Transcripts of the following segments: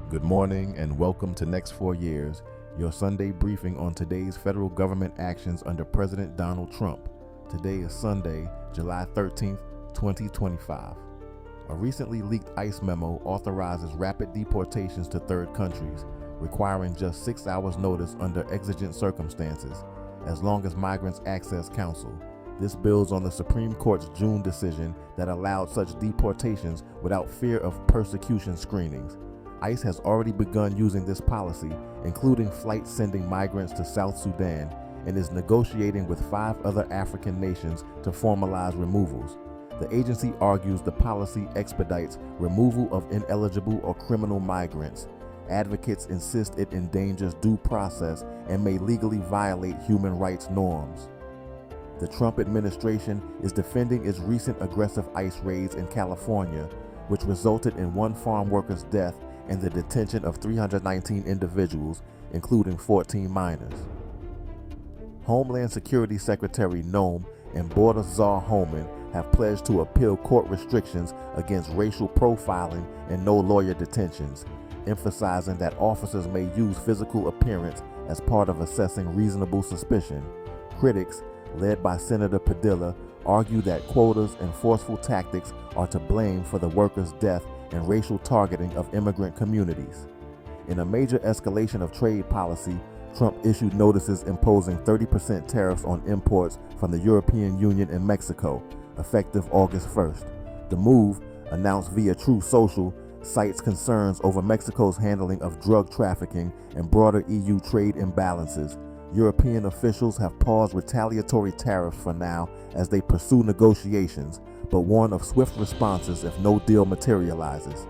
Good morning and welcome to Next 4 Years, your Sunday briefing on today's federal government actions under President Donald Trump. Today is Sunday, July 13th, 2025. A recently leaked ICE memo authorizes rapid deportations to third countries, requiring just 6 hours notice under exigent circumstances, as long as migrants access counsel. This builds on the Supreme Court's June decision that allowed such deportations without fear of persecution screenings. ICE has already begun using this policy, including flights sending migrants to South Sudan, and is negotiating with 5 other African nations to formalize removals. The agency argues the policy expedites removal of ineligible or criminal migrants. Advocates insist it endangers due process and may legally violate human rights norms. The Trump administration is defending its recent aggressive ICE raids in California, which resulted in 1 farm worker's death and the detention of 319 individuals, including 14 minors. Homeland Security Secretary Noam and Border Czar Holman have pledged to appeal court restrictions against racial profiling and no-lawyer detentions, emphasizing that officers may use physical appearance as part of assessing reasonable suspicion. Critics, led by Senator Padilla, argue that quotas and forceful tactics are to blame for the worker's death and racial targeting of immigrant communities. In a major escalation of trade policy, Trump issued notices imposing 30% tariffs on imports from the European Union and Mexico, effective August 1st. The move, announced via Truth Social, cites concerns over Mexico's handling of drug trafficking and broader EU trade imbalances. European officials have paused retaliatory tariffs for now as they pursue negotiations, but warn of swift responses if no deal materializes.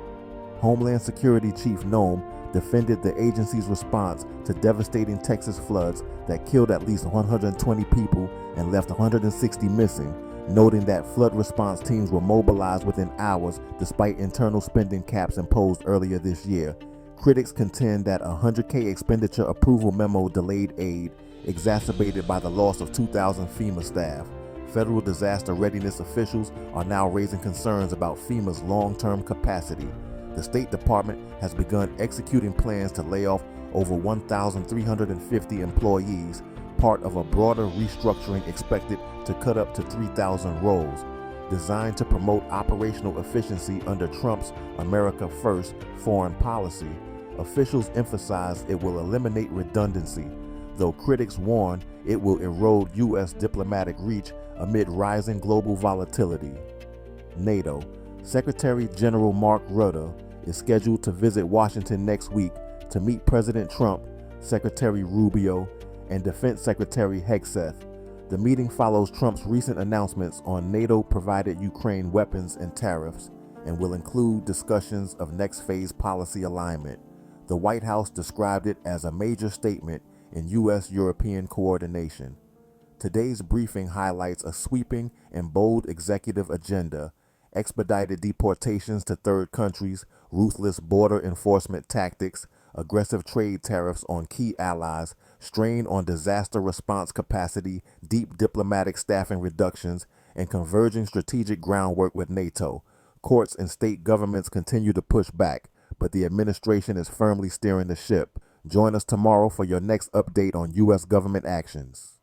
Homeland Security Chief Noam defended the agency's response to devastating Texas floods that killed at least 120 people and left 160 missing, noting that flood response teams were mobilized within hours despite internal spending caps imposed earlier this year. Critics contend that a $100K expenditure approval memo delayed aid, exacerbated by the loss of 2,000 FEMA staff. Federal disaster readiness officials are now raising concerns about FEMA's long-term capacity. The State Department has begun executing plans to lay off over 1,350 employees, part of a broader restructuring expected to cut up to 3,000 roles. Designed to promote operational efficiency under Trump's America First foreign policy, officials emphasize it will eliminate redundancy, though critics warn it will erode U.S. diplomatic reach amid rising global volatility. NATO. Secretary General Mark Rutte is scheduled to visit Washington next week to meet President Trump, Secretary Rubio, and Defense Secretary Hegseth. The meeting follows Trump's recent announcements on NATO-provided Ukraine weapons and tariffs, and will include discussions of next phase policy alignment. The White House described it as a major statement in U.S.-European coordination. Today's briefing highlights a sweeping and bold executive agenda: expedited deportations to third countries, ruthless border enforcement tactics, aggressive trade tariffs on key allies, strain on disaster response capacity, deep diplomatic staffing reductions, and converging strategic groundwork with NATO. Courts and state governments continue to push back, but the administration is firmly steering the ship. Join us tomorrow for your next update on U.S. government actions.